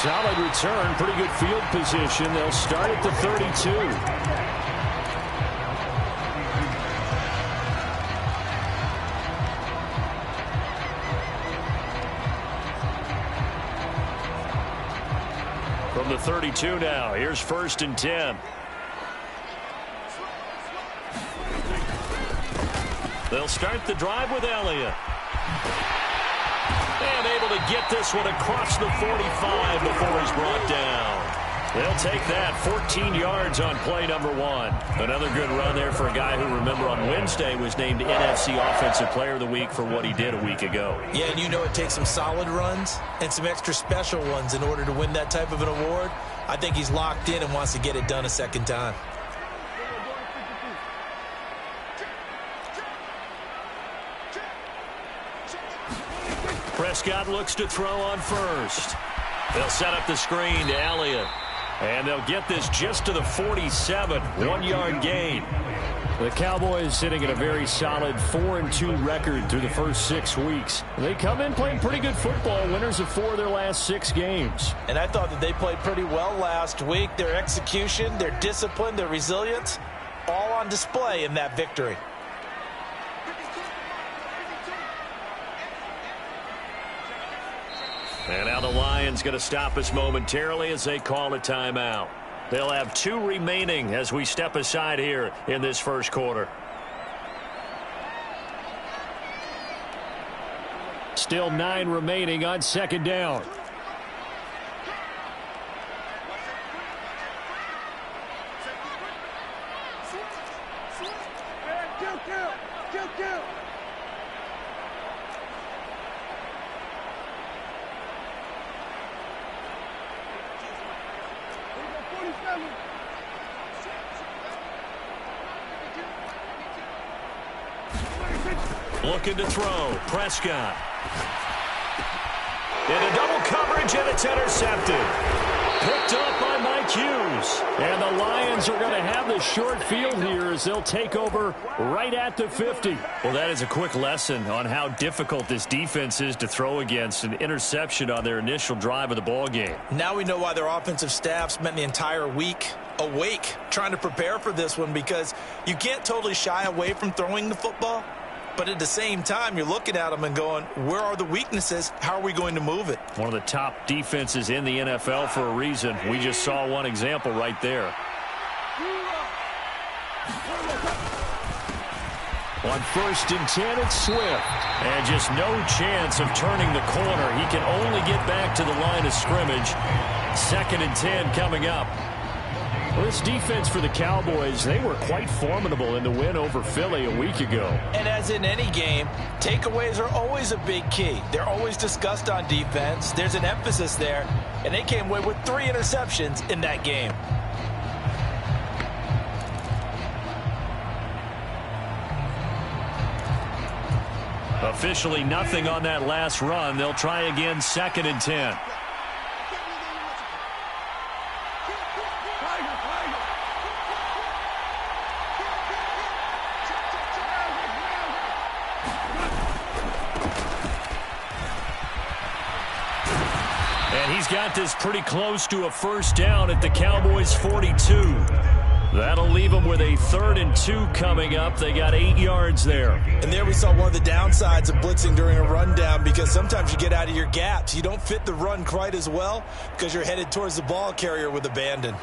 Solid return, pretty good field position. They'll start at the 32. From the 32 now, here's 1st and 10. They'll start the drive with Elliott. And able to get this one across the 45 before he's brought down. They'll take that 14 yards on play number 1. Another good run there for a guy who, remember, on Wednesday was named NFC Offensive Player of the Week for what he did a week ago. Yeah, and you know it takes some solid runs and some extra special ones in order to win that type of an award. I think he's locked in and wants to get it done a second time. Prescott looks to throw on first. They'll set up the screen to Elliott. And they'll get this just to the 47. 1-yard gain. The Cowboys sitting at a very solid 4-2 record through the first 6 weeks. They come in playing pretty good football, winners of 4 of their last 6 games. And I thought that they played pretty well last week. Their execution, their discipline, their resilience, all on display in that victory. And now the Lions going to stop us momentarily as they call a timeout. They'll have 2 remaining as we step aside here in this first quarter. Still 9 remaining on 2nd down. Looking to throw. Prescott. Into double coverage, and it's intercepted. Picked up by Mike Hughes. And the Lions are going to have the short field here as they'll take over right at the 50. Well, that is a quick lesson on how difficult this defense is to throw against. An interception on their initial drive of the ball game. Now we know why their offensive staff spent the entire week awake trying to prepare for this one, because you can't totally shy away from throwing the football. But at the same time, you're looking at them and going, where are the weaknesses? How are we going to move it? One of the top defenses in the NFL for a reason. We just saw one example right there. On 1st and 10, it's Swift. And just no chance of turning the corner. He can only get back to the line of scrimmage. 2nd and 10 coming up. Well, this defense for the Cowboys, they were quite formidable in the win over Philly a week ago. And as in any game, takeaways are always a big key. They're always discussed on defense. There's an emphasis there, and they came away with 3 interceptions in that game. Officially nothing on that last run. They'll try again 2nd and 10. Got this pretty close to a 1st down at the Cowboys' 42. That'll leave them with a 3rd and 2 coming up. They got 8 yards there. And there we saw one of the downsides of blitzing during a rundown, because sometimes you get out of your gaps. You don't fit the run quite as well because you're headed towards the ball carrier with abandon.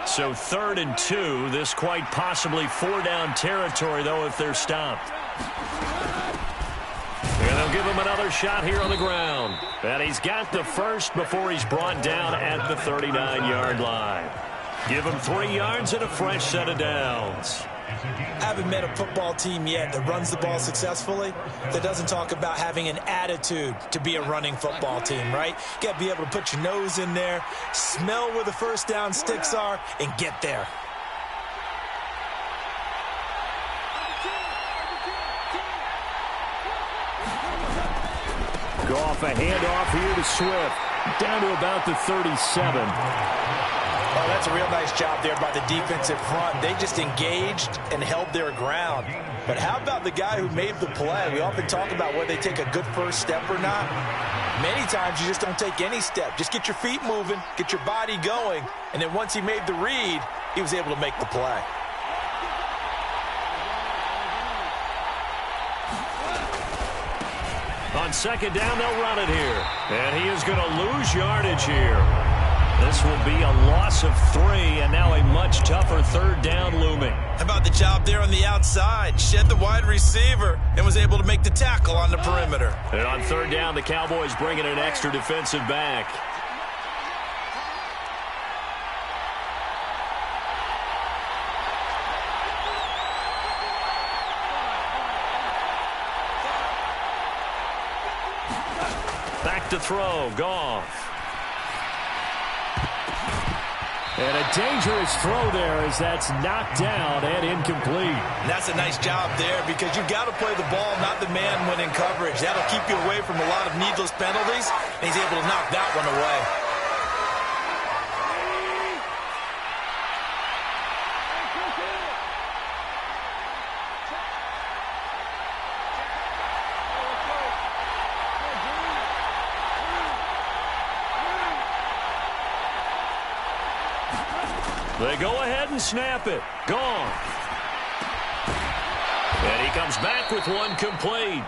So 3rd and 2, this quite possibly 4-down territory, though, if they're stopped. And they'll give him another shot here on the ground. And he's got the first before he's brought down at the 39-yard line. Give him 3 yards and a fresh set of downs. I haven't met a football team yet that runs the ball successfully that doesn't talk about having an attitude to be a running football team, right? You got to be able to put your nose in there, smell where the 1st down sticks are, and get there. Go off a handoff here to Swift. Down to about the 37. Oh, that's a real nice job there by the defensive front. They just engaged and held their ground. But how about the guy who made the play? We often talk about whether they take a good first step or not. Many times you just don't take any step. Just get your feet moving, get your body going, and then once he made the read, he was able to make the play. On second down, they'll run it here. And he is going to lose yardage here. This will be a loss of 3, and now a much tougher third down looming. How about the job there on the outside? Shed the wide receiver and was able to make the tackle on the perimeter. And on third down, the Cowboys bring in an extra defensive back. Back to throw, Goff. And a dangerous throw there as that's knocked down and incomplete. And that's a nice job there because you've got to play the ball, not the man when in coverage. That'll keep you away from a lot of needless penalties, and he's able to knock that one away. They go ahead and snap it. Gone. And he comes back with one complete.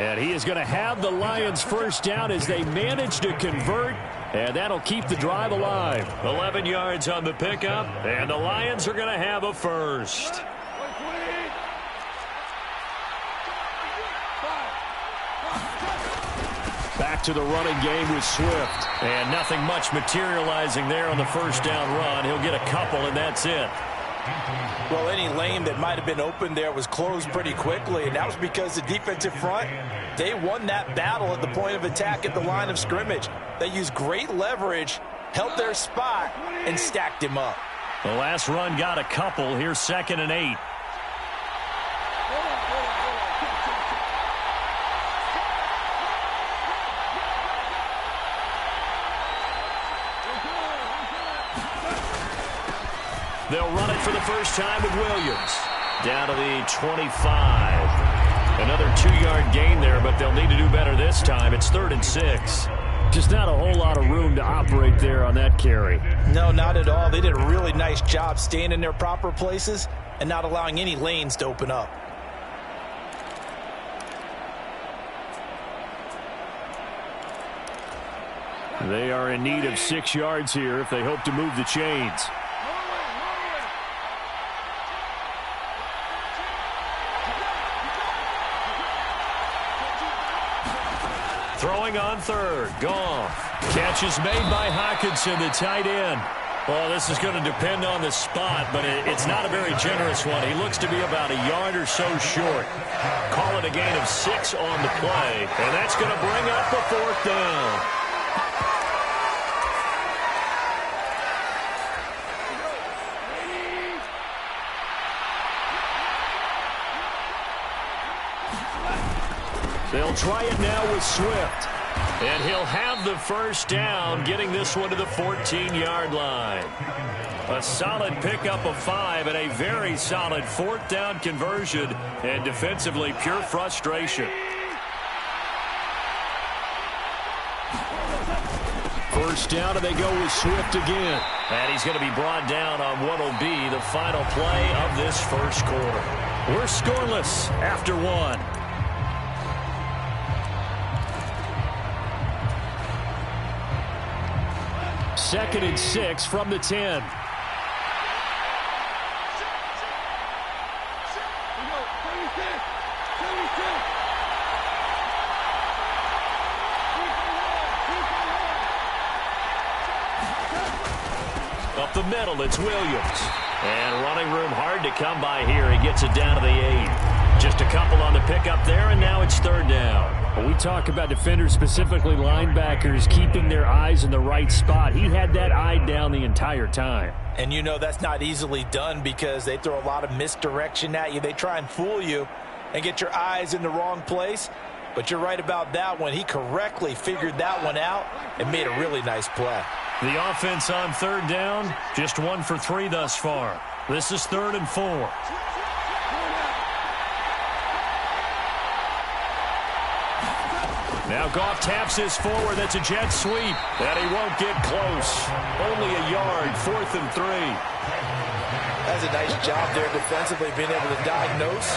And he is going to have the Lions first down as they manage to convert. And that'll keep the drive alive. 11 yards on the pickup. And the Lions are going to have a first. Back to the running game with Swift. And nothing much materializing there on the first down run. He'll get a couple, and that's it. Well, any lane that might have been open there was closed pretty quickly, and that was because the defensive front, they won that battle at the point of attack at the line of scrimmage. They used great leverage, held their spot, and stacked him up. The last run got a couple. Here's 2nd and 8. They'll run it for the first time with Williams. Down to the 25. Another 2-yard gain there, but they'll need to do better this time. It's 3rd and 6. Just not a whole lot of room to operate there on that carry. No, not at all. They did a really nice job staying in their proper places and not allowing any lanes to open up. They are in need of 6 yards here if they hope to move the chains. Throwing on third. Goff. Catch is made by Hockenson, the tight end. Well, this is going to depend on the spot, but it's not a very generous one. He looks to be about a yard or so short. Call it a gain of 6 on the play, and that's going to bring up the 4th down. They'll try it now with Swift. And he'll have the first down, getting this one to the 14-yard line. A solid pickup of 5 and a very solid 4th down conversion. And defensively, pure frustration. First down, and they go with Swift again. And he's going to be brought down on what will be the final play of this first quarter. We're scoreless after 1. 2nd and 6 from the 10. Up the middle, it's Williams. And running room hard to come by here. He gets it down to the 8. Just a couple on the pickup there, and now it's 3rd down. When we talk about defenders, specifically linebackers, keeping their eyes in the right spot, he had that eye down the entire time. And you know that's not easily done because they throw a lot of misdirection at you. They try and fool you and get your eyes in the wrong place. But you're right about that one. He correctly figured that one out and made a really nice play. The offense on 3rd down, just 1 for 3 thus far. This is 3rd and 4. Now Goff taps this forward. That's a jet sweep. And he won't get close. Only a yard, 4th and 3. That's a nice job there defensively, being able to diagnose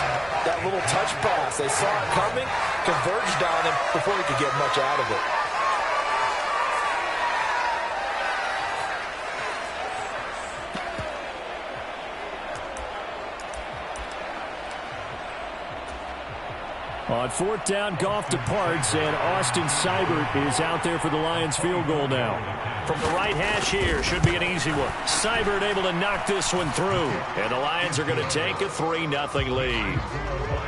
that little touch pass. They saw it coming, converged on him before he could get much out of it. On 4th down, Goff departs, and Austin Seibert is out there for the Lions field goal now. From the right hash here, should be an easy one. Seibert able to knock this one through, and the Lions are going to take a 3-0 lead.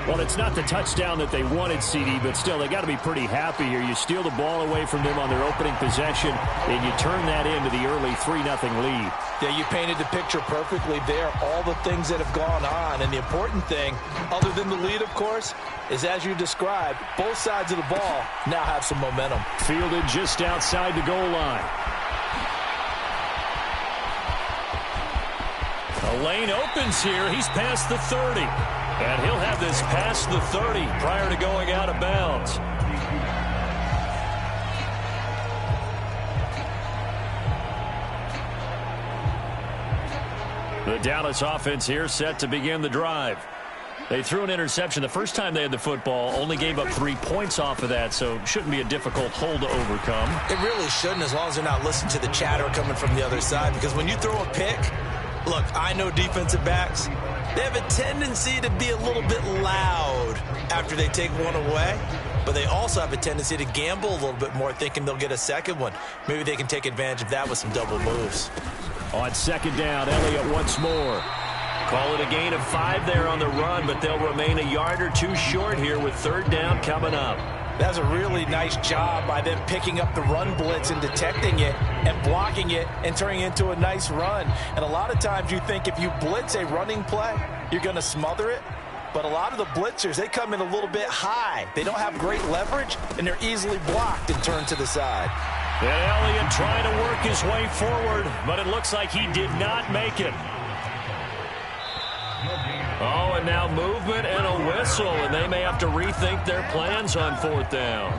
Well, it's not the touchdown that they wanted, CD, but still, they got to be pretty happy here. You steal the ball away from them on their opening possession, and you turn that into the early 3-0 lead. Yeah, you painted the picture perfectly there, all the things that have gone on. And the important thing, other than the lead, of course, is as you described, both sides of the ball now have some momentum. Fielded just outside the goal line. A lane opens here. He's past the 30. And he'll have this past the 30 prior to going out of bounds. The Dallas offense here set to begin the drive. They threw an interception the first time they had the football, only gave up 3 points off of that, so it shouldn't be a difficult hole to overcome. It really shouldn't, as long as they're not listening to the chatter coming from the other side, because when you throw a pick, look, I know defensive backs, they have a tendency to be a little bit loud after they take one away, but they also have a tendency to gamble a little bit more, thinking they'll get a second one. Maybe they can take advantage of that with some double moves. On 2nd down, Elliott once more. Call it a gain of 5 there on the run, but they'll remain a yard or 2 short here with 3rd down coming up. That's a really nice job by them picking up the run blitz and detecting it and blocking it and turning it into a nice run. And a lot of times you think if you blitz a running play, you're going to smother it. But a lot of the blitzers, they come in a little bit high. They don't have great leverage, and they're easily blocked and turned to the side. And Elliott trying to work his way forward, but it looks like he did not make it. Oh, and now movement and a whistle, and they may have to rethink their plans on 4th down.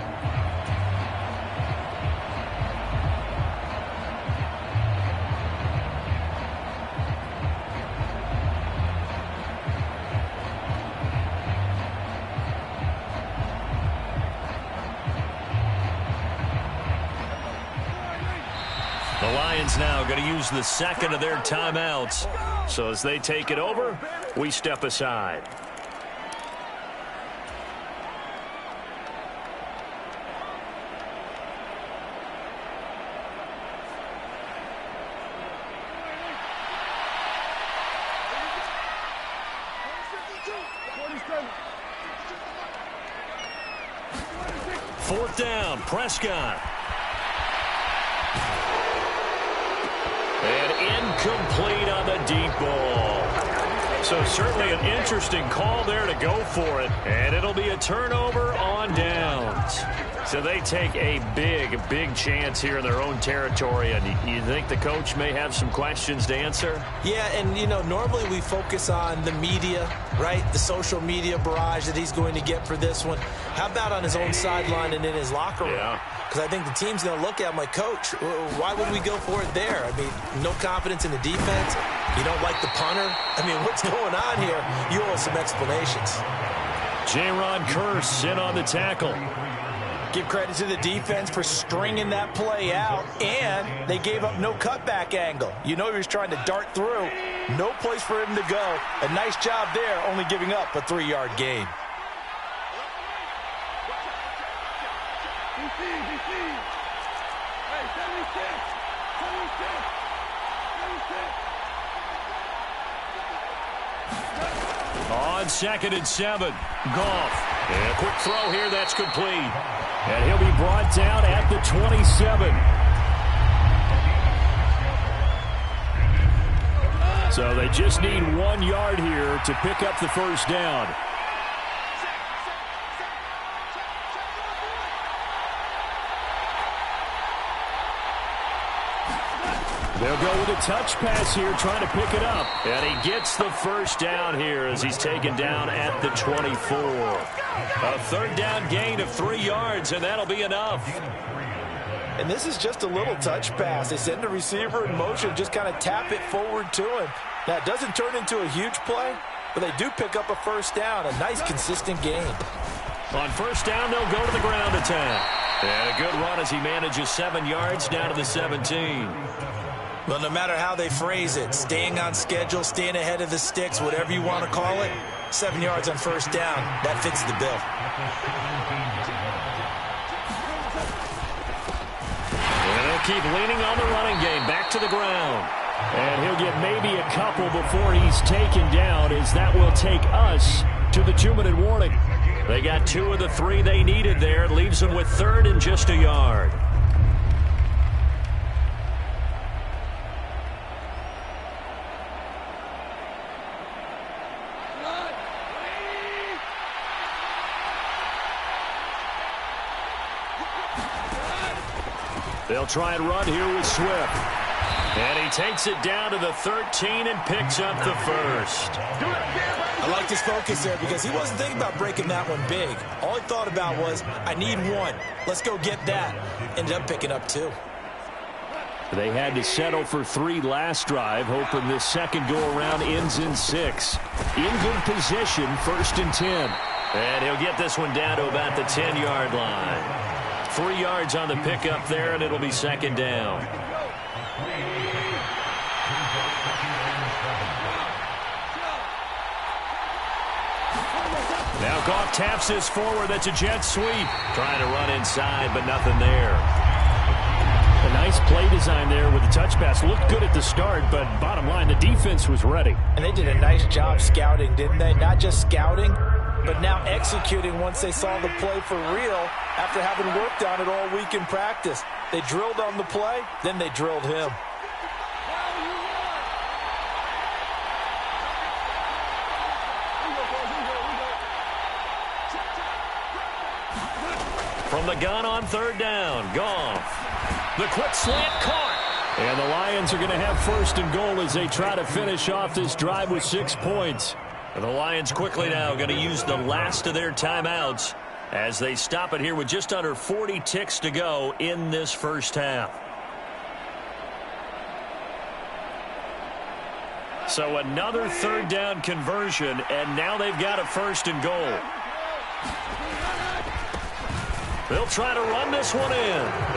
The Lions now going to use the 2nd of their timeouts. So as they take it over, we step aside. Fourth down, Prescott. And incomplete on the deep ball. So certainly an interesting call there to go for it. And it'll be a turnover on downs. So they take a big chance here in their own territory. And you think the coach may have some questions to answer? Yeah, and, you know, normally we focus on the media, right? The social media barrage that he's going to get for this one. How about on his own sideline and in his locker room? Yeah. Because I think the team's going to look at him like, Coach, why would we go for it there? I mean, no confidence in the defense. You don't like the punter. I mean, what's going on here? You owe some explanations. J-Ron Curse in on the tackle. Give credit to the defense for stringing that play out, and they gave up no cutback angle. You know he was trying to dart through. No place for him to go. A nice job there, only giving up a 3-yard gain. On 2nd and 7, Goff. And a quick throw here, that's complete. And he'll be brought down at the 27. So they just need 1 yard here to pick up the first down. They'll go with a touch pass here, trying to pick it up. And he gets the first down here as he's taken down at the 24. A third down gain of 3 yards, and that'll be enough. And this is just a little touch pass. They send the receiver in motion, just kind of tap it forward to him. Now, it doesn't turn into a huge play, but they do pick up a first down. A nice, consistent gain. On first down, they'll go to the ground attack. And a good run as he manages 7 yards down to the 17. Well, no matter how they phrase it, staying on schedule, staying ahead of the sticks, whatever you want to call it, 7 yards on first down, that fits the bill. And they'll keep leaning on the running game, back to the ground. And he'll get maybe a couple before he's taken down, as that will take us to the 2-minute warning. They got 2 of the 3 they needed there. It leaves them with 3rd and just a yard. They'll try and run here with Swift. And he takes it down to the 13 and picks up the first. I like his focus there because he wasn't thinking about breaking that one big. All he thought about was, I need 1. Let's go get that. Ended up picking up 2. They had to settle for 3 last drive, hoping this second go-around ends in 6. In good position, 1st and 10. And he'll get this one down to about the 10-yard line. 3 yards on the pickup there, and it'll be 2nd down. Now Goff taps this forward. That's a jet sweep. Trying to run inside, but nothing there. A nice play design there with the touch pass. Looked good at the start, but bottom line, the defense was ready. And they did a nice job scouting, didn't they? Not just scouting, but now executing once they saw the play for real after having worked on it all week in practice. They drilled on the play, then they drilled him. From the gun on 3rd down, Goff. The quick slant caught. And the Lions are going to have 1st and goal as they try to finish off this drive with 6 points. And the Lions quickly now going to use the last of their timeouts as they stop it here with just under 40 ticks to go in this first half. So another 3rd down conversion, and now they've got a 1st and goal. They'll try to run this one in.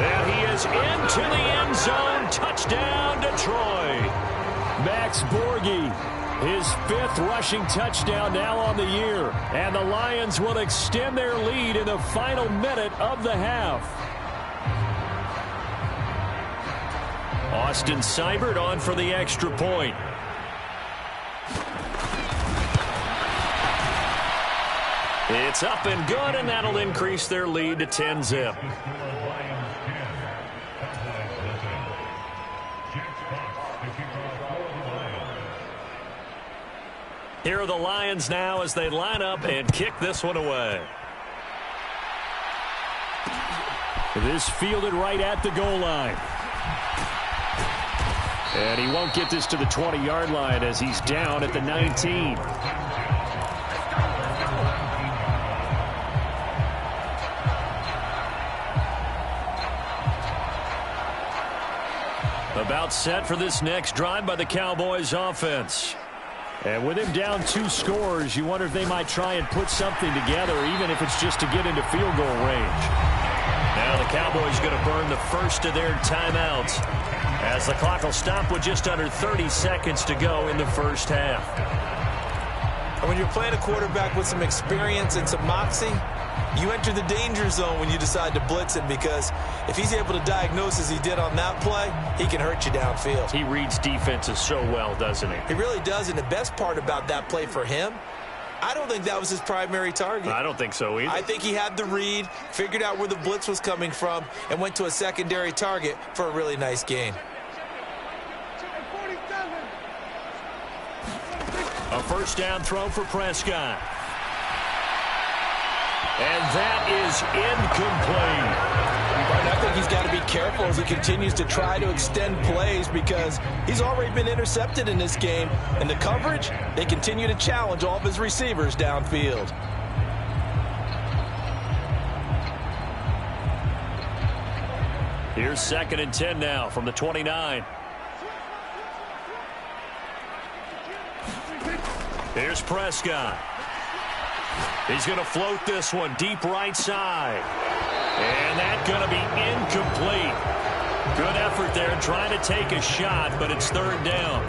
And he is into the end zone. Touchdown, Detroit. Max Borghi, his 5th rushing touchdown now on the year. And the Lions will extend their lead in the final minute of the half. Austin Seibert on for the extra point. It's up and good, and that'll increase their lead to 10-zip. Here are the Lions now as they line up and kick this one away. This fielded right at the goal line. And he won't get this to the 20-yard line as he's down at the 19. About set for this next drive by the Cowboys offense. And with him down 2 scores, you wonder if they might try and put something together, even if it's just to get into field goal range. Now the Cowboys going to burn the first of their timeouts as the clock will stop with just under 30 seconds to go in the first half. And when you're playing a quarterback with some experience and some moxie, you enter the danger zone when you decide to blitz him, because if he's able to diagnose as he did on that play, he can hurt you downfield. He reads defenses so well, doesn't he? He really does, and the best part about that play for him, I don't think that was his primary target. I don't think so either. I think he had the read, figured out where the blitz was coming from, and went to a secondary target for a really nice gain. A first down throw for Prescott. And that is incomplete. But I think he's got to be careful as he continues to try to extend plays because he's already been intercepted in this game. And the coverage, they continue to challenge all of his receivers downfield. Here's 2nd and 10 now from the 29. Here's Prescott. He's going to float this one deep right side. And that's going to be incomplete. Good effort there trying to take a shot, but it's 3rd down.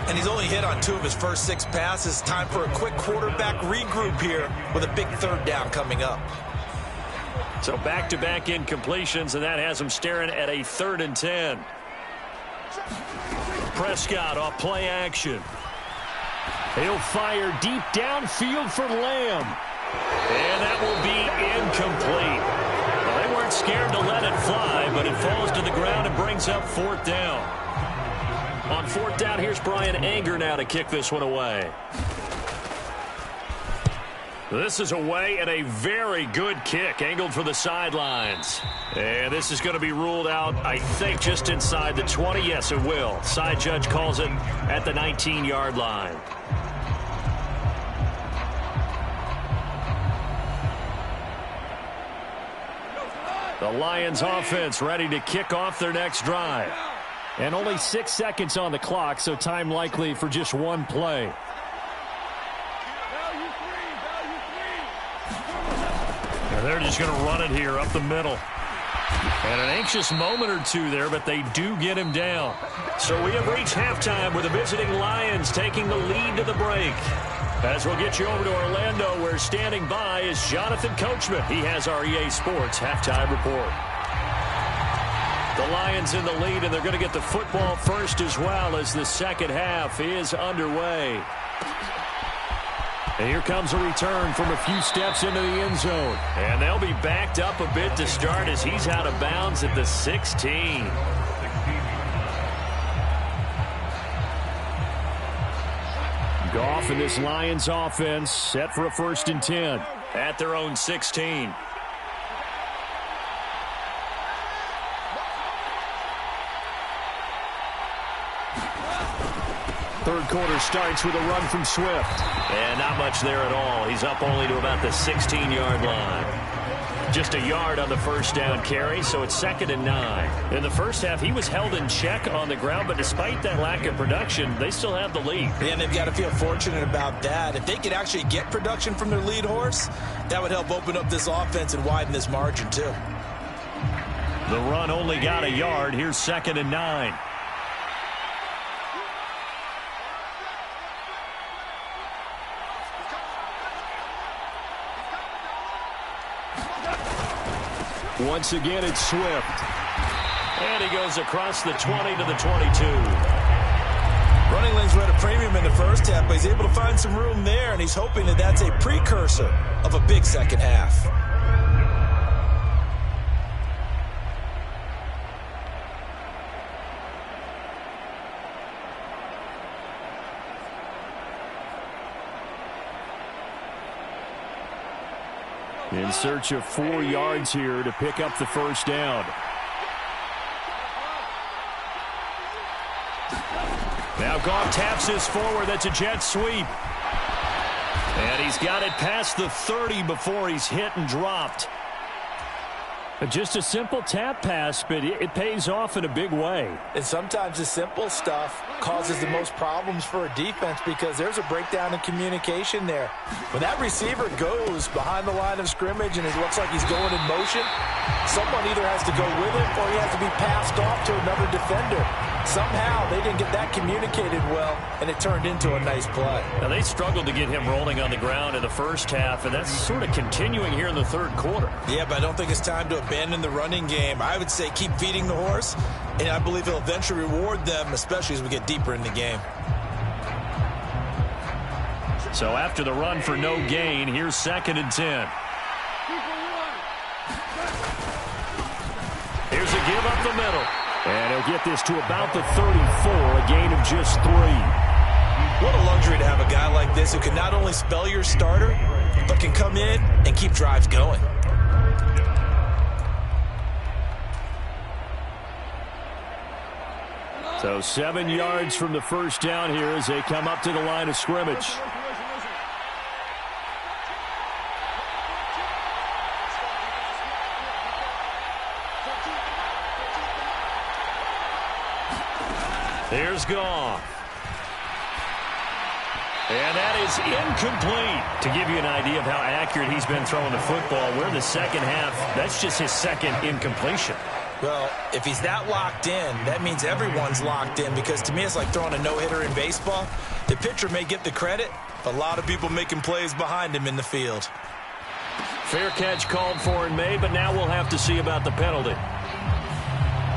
And he's only hit on 2 of his first 6 passes. Time for a quick quarterback regroup here with a big 3rd down coming up. So back-to-back incompletions, and that has him staring at a 3rd and 10. Prescott off play action. He'll fire deep downfield for Lamb. And that will be incomplete. Well, they weren't scared to let it fly, but it falls to the ground and brings up 4th down. On 4th down, here's Brian Anger now to kick this one away. This is away and a very good kick, angled for the sidelines. And this is going to be ruled out, I think, just inside the 20. Yes, it will. Side judge calls it at the 19-yard line. The Lions offense ready to kick off their next drive. And only 6 seconds on the clock, so time likely for just one play. And they're just going to run it here up the middle. And an anxious moment or two there, but they do get him down. So we have reached halftime with the visiting Lions taking the lead to the break. As we'll get you over to Orlando, where standing by is Jonathan Coachman. He has our EA Sports halftime report. The Lions in the lead, and they're going to get the football first as well as the second half is underway. And here comes a return from a few steps into the end zone. And they'll be backed up a bit to start as he's out of bounds at the 16. Goff and this Lions offense set for a 1st and 10 at their own 16. Third quarter starts with a run from Swift. And not much there at all. He's up only to about the 16-yard line. Just a yard on the 1st down carry, so it's 2nd and 9. In the first half, he was held in check on the ground, but despite that lack of production, they still have the lead. Yeah, and they've got to feel fortunate about that. If they could actually get production from their lead horse, that would help open up this offense and widen this margin, too. The run only got a yard. Here's 2nd and 9. Once again, it's Swift. And he goes across the 20 to the 22. Running lanes were at a premium in the first half, but he's able to find some room there, and he's hoping that that's a precursor of a big second half. In search of 4 yards here to pick up the 1st down. Now Goff taps this forward. That's a jet sweep. And he's got it past the 30 before he's hit and dropped. Just a simple tap pass, but it pays off in a big way. And sometimes the simple stuff causes the most problems for a defense because there's a breakdown in communication there. When that receiver goes behind the line of scrimmage and it looks like he's going in motion, someone either has to go with him or he has to be passed off to another defender. Somehow they didn't get that communicated well, and it turned into a nice play. Now they struggled to get him rolling on the ground in the first half, and that's sort of continuing here in the third quarter. Yeah, but I don't think it's time to abandon the running game. I would say keep feeding the horse, and I believe he'll eventually reward them, especially as we get deeper in the game. So after the run for no gain, here's 2nd and 10. Here's a give up the middle. And he'll get this to about the 34, a gain of just 3. What a luxury to have a guy like this who can not only spell your starter, but can come in and keep drives going. So 7 yards from the first down here as they come up to the line of scrimmage. Here's Goff. And that is incomplete. To give you an idea of how accurate he's been throwing the football, we're in the second half. That's just his second incompletion. Well, if he's that locked in, that means everyone's locked in, because to me it's like throwing a no-hitter in baseball. The pitcher may get the credit, but a lot of people making plays behind him in the field. Fair catch called for and made, but now we'll have to see about the penalty.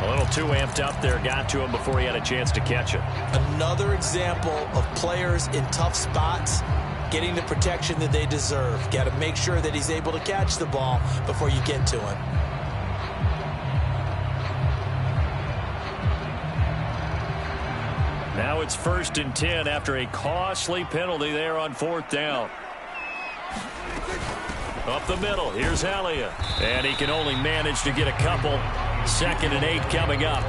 A little too amped up there, got to him before he had a chance to catch it. Another example of players in tough spots getting the protection that they deserve. Got to make sure that he's able to catch the ball before you get to him. Now it's 1st and 10 after a costly penalty there on 4th down. Up the middle, here's Elliott. And he can only manage to get a couple. 2nd and 8 coming up.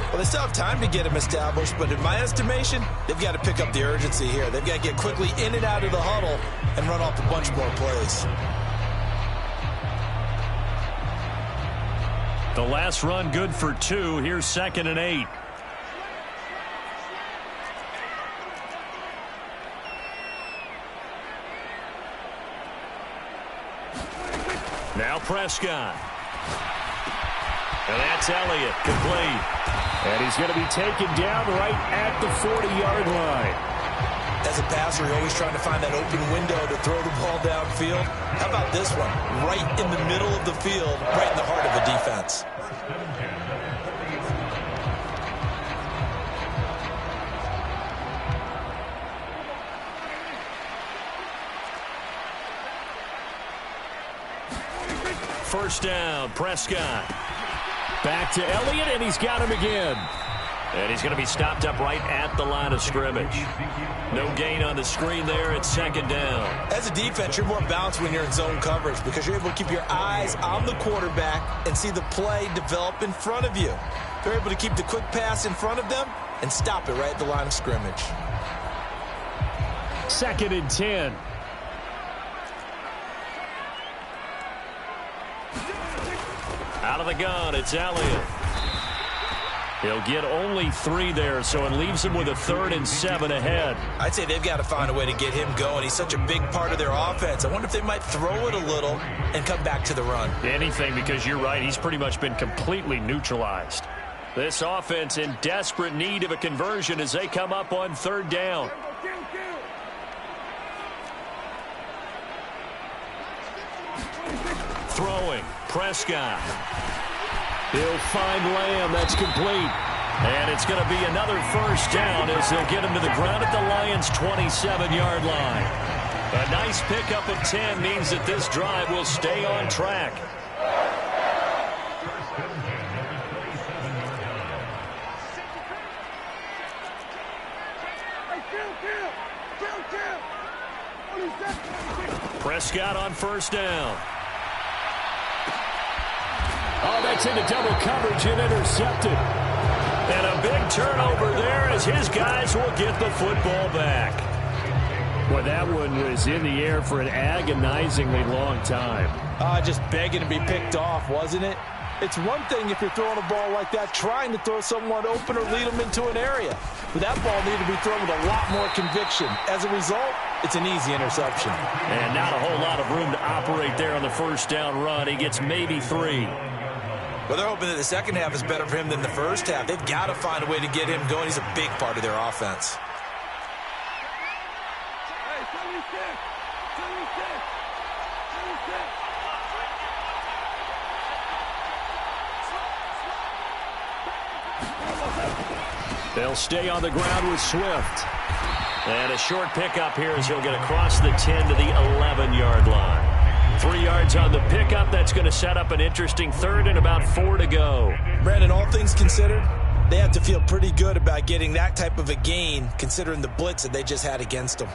Well, they still have time to get him established, but in my estimation, they've got to pick up the urgency here. They've got to get quickly in and out of the huddle and run off a bunch more plays. The last run good for 2. Here's 2nd and 8. Now Prescott. And that's Elliott, complete. And he's going to be taken down right at the 40-yard line. As a passer, you're always trying to find that open window to throw the ball downfield. How about this one? Right in the middle of the field, right in the heart of the defense. First down, Prescott. Back to Elliott, and he's got him again. And he's going to be stopped up right at the line of scrimmage. No gain on the screen there. It's 2nd down. As a defense, you're more balanced when you're in zone coverage because you're able to keep your eyes on the quarterback and see the play develop in front of you. They're able to keep the quick pass in front of them and stop it right at the line of scrimmage. 2nd and 10. Out of the gun, it's Elliott. He'll get only 3 there, so it leaves him with a 3rd and 7 ahead. I'd say they've got to find a way to get him going. He's such a big part of their offense. I wonder if they might throw it a little and come back to the run. Anything, because you're right. He's pretty much been completely neutralized. This offense in desperate need of a conversion as they come up on 3rd down. Throwing, Prescott. He'll find Lamb. That's complete. And it's going to be another first down as they'll get him to the ground at the Lions' 27-yard line. A nice pickup of 10 means that this drive will stay on track. Prescott on first down. Oh, that's into double coverage and intercepted. And a big turnover there as his guys will get the football back. Boy, that one was in the air for an agonizingly long time. Just begging to be picked off, wasn't it? It's one thing if you're throwing a ball like that, trying to throw someone open or lead them into an area. But that ball needed to be thrown with a lot more conviction. As a result, it's an easy interception. And not a whole lot of room to operate there on the first down run. He gets maybe 3. Well, they're hoping that the second half is better for him than the first half. They've got to find a way to get him going. He's a big part of their offense. They'll stay on the ground with Swift. And a short pickup here as he'll get across the 10 to the 11-yard line. 3 yards on the pickup. That's going to set up an interesting 3rd and about 4 to go. Brandon, all things considered, they have to feel pretty good about getting that type of a gain considering the blitz that they just had against them.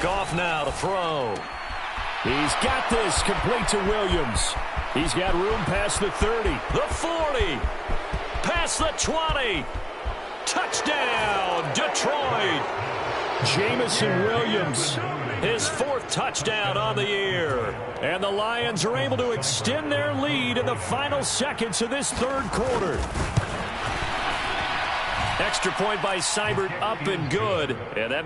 Goff now to throw. He's got this complete to Williams. He's got room past the 30, the 40, past the 20. Touchdown, Detroit. Jamison Williams, his 4th touchdown on the year. And the Lions are able to extend their lead in the final seconds of this 3rd quarter. Extra point by Seibert, up and good. And that